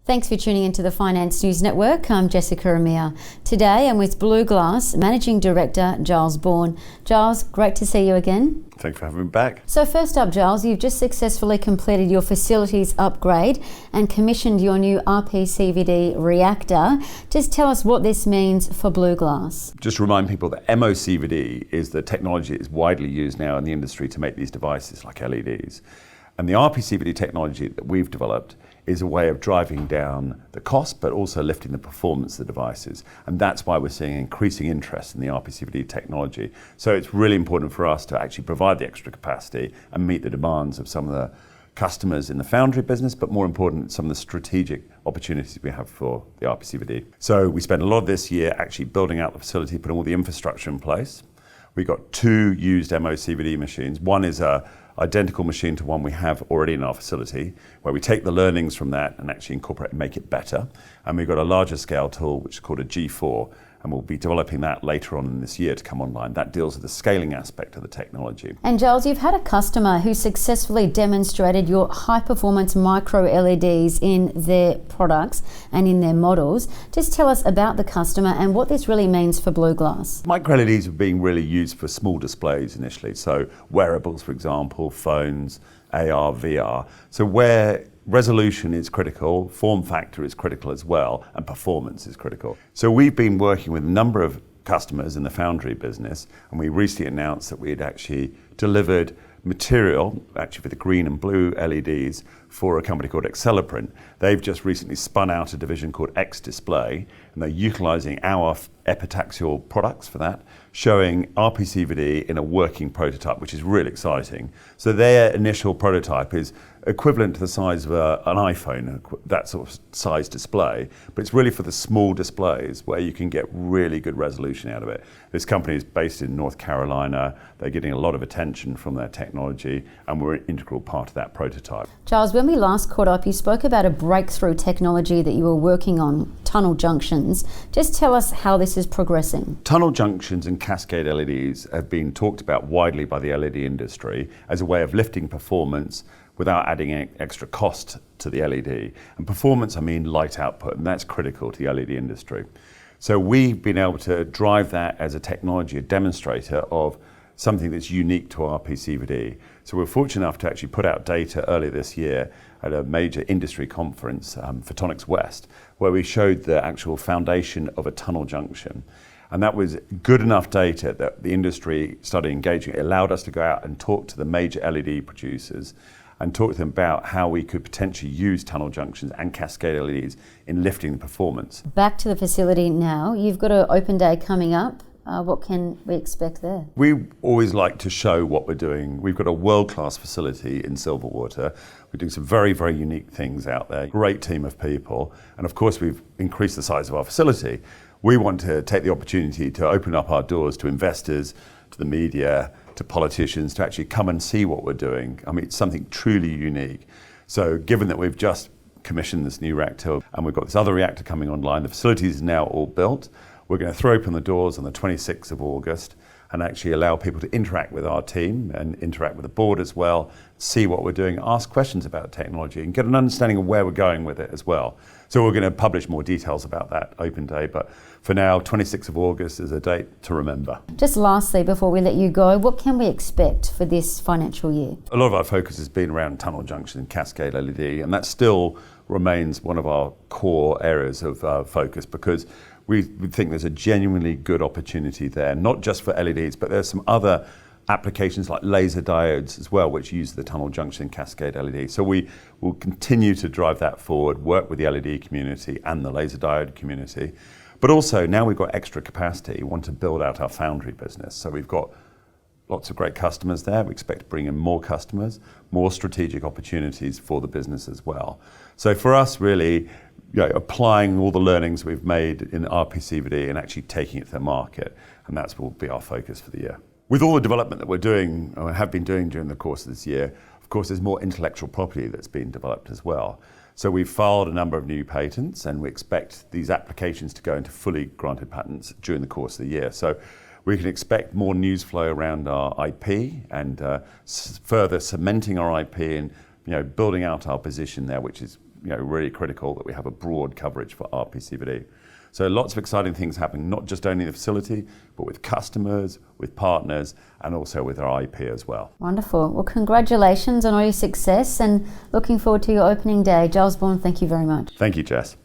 Thanks for tuning into the Finance News Network. I'm Jessica Amir. Today I'm with BluGlass Managing Director Giles Bourne. Giles, great to see you again. Thanks for having me back. So first up, Giles, you've just successfully completed your facilities upgrade and commissioned your new RPCVD reactor. Just tell us what this means for BluGlass. Just to remind people that MOCVD is the technology that is widely used now in the industry to make these devices like LEDs. And the RPCVD technology that we've developed is a way of driving down the cost, but also lifting the performance of the devices. And that's why we're seeing increasing interest in the RPCVD technology. So it's really important for us to actually provide the extra capacity and meet the demands of some of the customers in the foundry business, but more important, some of the strategic opportunities we have for the RPCVD. So we spent a lot of this year actually building out the facility, putting all the infrastructure in place. We got 2 used MOCVD machines. One is a identical machine to one we have already in our facility, where we take the learnings from that and actually incorporate and make it better. And we've got a larger scale tool, which is called a G4, and we'll be developing that later on in this year to come online. That deals with the scaling aspect of the technology. And Giles, you've had a customer who successfully demonstrated your high-performance micro LEDs in their products and in their models. Just tell us about the customer and what this really means for BluGlass. Micro LEDs are being really used for small displays initially, so wearables, for example, phones, AR, VR. So where resolution is critical, form factor is critical as well, and performance is critical. So we've been working with a number of customers in the foundry business, and we recently announced that we had actually delivered material, actually for the green and blue LEDs, for a company called X-Celeprint. They've just recently spun out a division called X-Display, and they're utilizing our epitaxial products for that, showing RPCVD in a working prototype, which is really exciting. So their initial prototype is equivalent to the size of an iPhone, that sort of size display, but it's really for the small displays where you can get really good resolution out of it. This company is based in North Carolina. They're getting a lot of attention from their technology, and we're an integral part of that prototype. Giles, when we last caught up, you spoke about a breakthrough technology that you were working on, tunnel junctions. Just tell us how this is progressing. Tunnel junctions and cascade LEDs have been talked about widely by the LED industry as a way of lifting performance without adding extra cost to the LED. And performance, I mean light output, and that's critical to the LED industry. So we've been able to drive that as a technology, a demonstrator of something that's unique to RPCVD. So we're fortunate enough to actually put out data earlier this year at a major industry conference, Photonics West, where we showed the actual foundation of a tunnel junction. And that was good enough data that the industry started engaging. It allowed us to go out and talk to the major LED producers and talk to them about how we could potentially use tunnel junctions and cascade LEDs in lifting the performance. Back to the facility now. You've got an open day coming up. What can we expect there? We always like to show what we're doing. We've got a world-class facility in Silverwater. We're doing some very, very unique things out there. Great team of people. And of course, we've increased the size of our facility. We want to take the opportunity to open up our doors to investors, to the media, to politicians, to actually come and see what we're doing. I mean, it's something truly unique. So given that we've just commissioned this new reactor and we've got this other reactor coming online, the facility is now all built. We're going to throw open the doors on the 26th of August and actually allow people to interact with our team and interact with the board as well, see what we're doing, ask questions about technology and get an understanding of where we're going with it as well. So we're going to publish more details about that open day, but for now, 26th of August is a date to remember. Just lastly, before we let you go, what can we expect for this financial year? A lot of our focus has been around tunnel junction and cascade LED, and that still remains one of our core areas of focus because we think there's a genuinely good opportunity there, not just for LEDs, but there's some other applications like laser diodes as well, which use the tunnel junction and cascade LED. So we will continue to drive that forward, work with the LED community and the laser diode community. But also now we've got extra capacity, we want to build out our foundry business. So we've got lots of great customers there. We expect to bring in more customers, more strategic opportunities for the business as well. So for us, really, applying all the learnings we've made in RPCVD and actually taking it to the market, and that will be our focus for the year. With all the development that we're doing, or have been doing during the course of this year, of course there's more intellectual property that's been developed as well. So we've filed a number of new patents and we expect these applications to go into fully granted patents during the course of the year. So we can expect more news flow around our IP and further cementing our IP and building out our position there, which is really critical that we have a broad coverage for RPCVD. So lots of exciting things happening, not just only in the facility, but with customers, with partners, and also with our IP as well. Wonderful. Well, congratulations on all your success and looking forward to your opening day. Giles Bourne, thank you very much. Thank you, Jess.